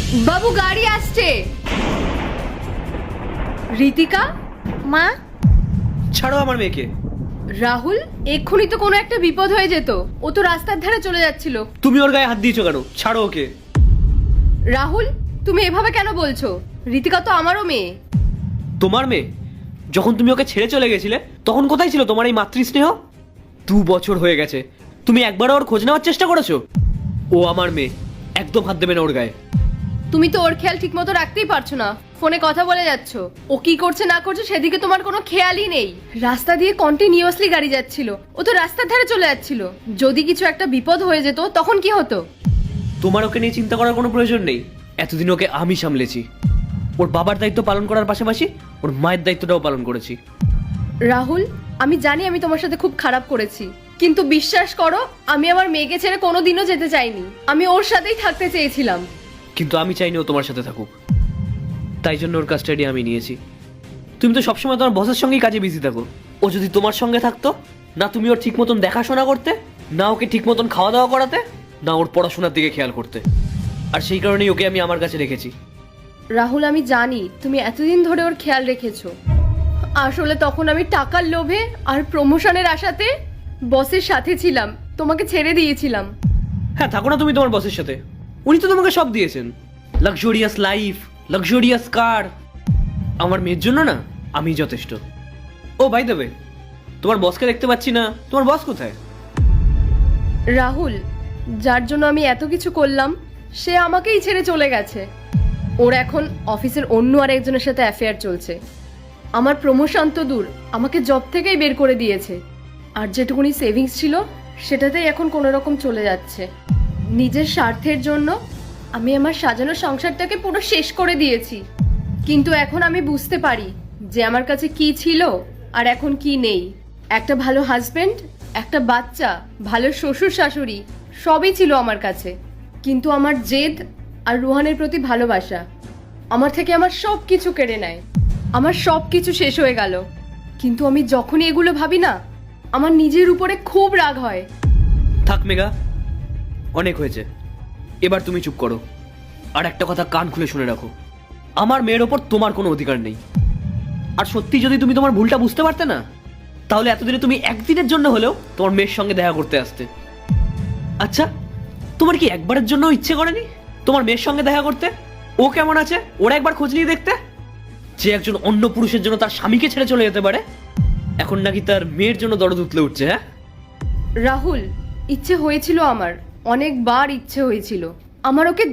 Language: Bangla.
বাবু গাড়ি আসছে। ঋতিকা মা, ছাড়ো আমার মেয়েকে। রাহুল, এক্ষুনি তো কোনো একটা বিপদ হয়ে যেত। ও তো রাস্তার ধারে চলে যাচ্ছিল। তুমি ওর গায়ে হাত দিয়েছো কেন? ছাড়ো ওকে। রাহুল, তুমি এভাবে কেন বলছো? ঋতিকা তো আমারও মেয়ে। তোমার মেয়ে? যখন তুমি ওকে ছেড়ে চলে গেছিলে তখন কোথায় ছিল তোমার এই মাতৃস্নেহ? 2 বছর হয়ে গেছে, তুমি একবারও ওর খোঁজ নেওয়ার চেষ্টা করেছো? ও আমার মেয়ে, একদম হাত দেবে না ওর গায়ে। তুমি তো ওর খেয়াল ঠিক মতো রাখতেই পারছো না। ফোনে কথা বলে যাচ্ছ, ও কি করছে না করছে সেদিকে তোমার কোনো খেয়ালই নেই। রাস্তা দিয়ে কন্টিনিউয়াসলি গাড়ি যাচ্ছিল, ও তো রাস্তার ধারে চলে যাচ্ছিল। যদি কিছু একটা বিপদ হয়ে যেত তখন কি হতো? তোমার ওকে নিয়ে চিন্তা করার কোনো প্রয়োজন নেই। এতদিন ওকে আমি সামলেছি। ওর বাবার দায়িত্ব পালন করার পাশাপাশি ওর মায়ের দায়িত্বটাও পালন করেছি। রাহুল, আমি জানি আমি তোমার সাথে খুব খারাপ করেছি, কিন্তু বিশ্বাস করো আমি আমার মেয়েকে ছেড়ে কোনোদিনও যেতে চাইনি। আমি ওর সাথেই থাকতে চেয়েছিলাম। কিন্তু আমি চাইনি ও তোমার সাথে থাকুক, তাই জন্য ওর কাজটা আমি নিয়েছি। তুমি তো সবসময় তোমার বসের সঙ্গেই কাজে বিজি থাকো। ও যদি তোমার সঙ্গে থাকতো, না তুমি ওর ঠিক মতন দেখাশোনা করতে, না ওকে ঠিক মতন খাওয়া দাওয়া করাতে, না ওর পড়াশোনার দিকে খেয়াল করতে। আর সেই কারণেই ওকে আমি আমার কাছে রেখেছি। রাহুল, আমি জানি তুমি এতদিন ধরে ওর খেয়াল রেখেছো। আসলে তখন আমি টাকার লোভে আর প্রমোশনের আশাতে বসের সাথে ছিলাম, তোমাকে ছেড়ে দিয়েছিলাম। হ্যাঁ, থাকো না তুমি তোমার বসের সাথে। উনি তো তোমাকে সব দিয়েছেন, লাক্সারিয়াস লাইফ, লাক্সারিয়াস কার। আমার মেয়ের জন্য না আমি যথেষ্ট। ও বাই দ্য ওয়ে, তোমার বসকে দেখতে পাচ্ছি না, তোমার বস কোথায়? রাহুল, যার জন্য আমি এত কিছু করলাম সে আমাকেই ছেড়ে চলে গেছে। ওর এখন অফিসের অন্য আরেকজনের সাথে অ্যাফেয়ার চলছে। আমার প্রমোশন তো দূর, আমাকে জব থেকেই বের করে দিয়েছে। আর যেটুকুনি সেভিংস ছিল সেটাতেই এখন কোনো রকম চলে যাচ্ছে। নিজের স্বার্থের জন্য আমি আমার সাজানো সংসারটাকে পুরো শেষ করে দিয়েছি। কিন্তু এখন আমি বুঝতে পারি যে আমার কাছে কি ছিল আর এখন কি নেই। একটা ভালো হাজবেন্ড, একটা বাচ্চা, ভালো শ্বশুর শাশুড়ি সবই ছিল আমার কাছে, কিন্তু আমার জেদ আর রুহানের প্রতি ভালোবাসা আমার থেকে আমার সব কিছু কেড়ে নেয়। আমার সব কিছু শেষ হয়ে গেল। কিন্তু আমি যখনই এগুলো ভাবি না, আমার নিজের উপরে খুব রাগ হয়। থাক মেঘা, অনেক হয়েছে, এবার তুমি চুপ করো। আর একটা কথা কান খুলে শুনে রাখো, আমার মেয়ের ওপর তোমার কোনো অধিকার নেই। আর সত্যি যদি তুমি তোমার ভুলটা বুঝতে পারতে না, তাহলে এতদিনে তুমি একদিনের জন্য হলেও তোমার মেয়ের সঙ্গে দেখা করতে আসতে। আচ্ছা, তোমার কি একবারের জন্য ইচ্ছে করেনি তোমার মেয়ের সঙ্গে দেখা করতে? ও কেমন আছে ওরা একবার খোঁজ নিয়ে দেখতে? যে একজন অন্য পুরুষের জন্য তার স্বামীকে ছেড়ে চলে যেতে পারে, এখন নাকি তার মেয়ের জন্য দরদ উতলে উঠছে। হ্যাঁ রাহুল, ইচ্ছে হয়েছিল আমার, অনেকবার ইচ্ছে হয়েছিল আমার ওকে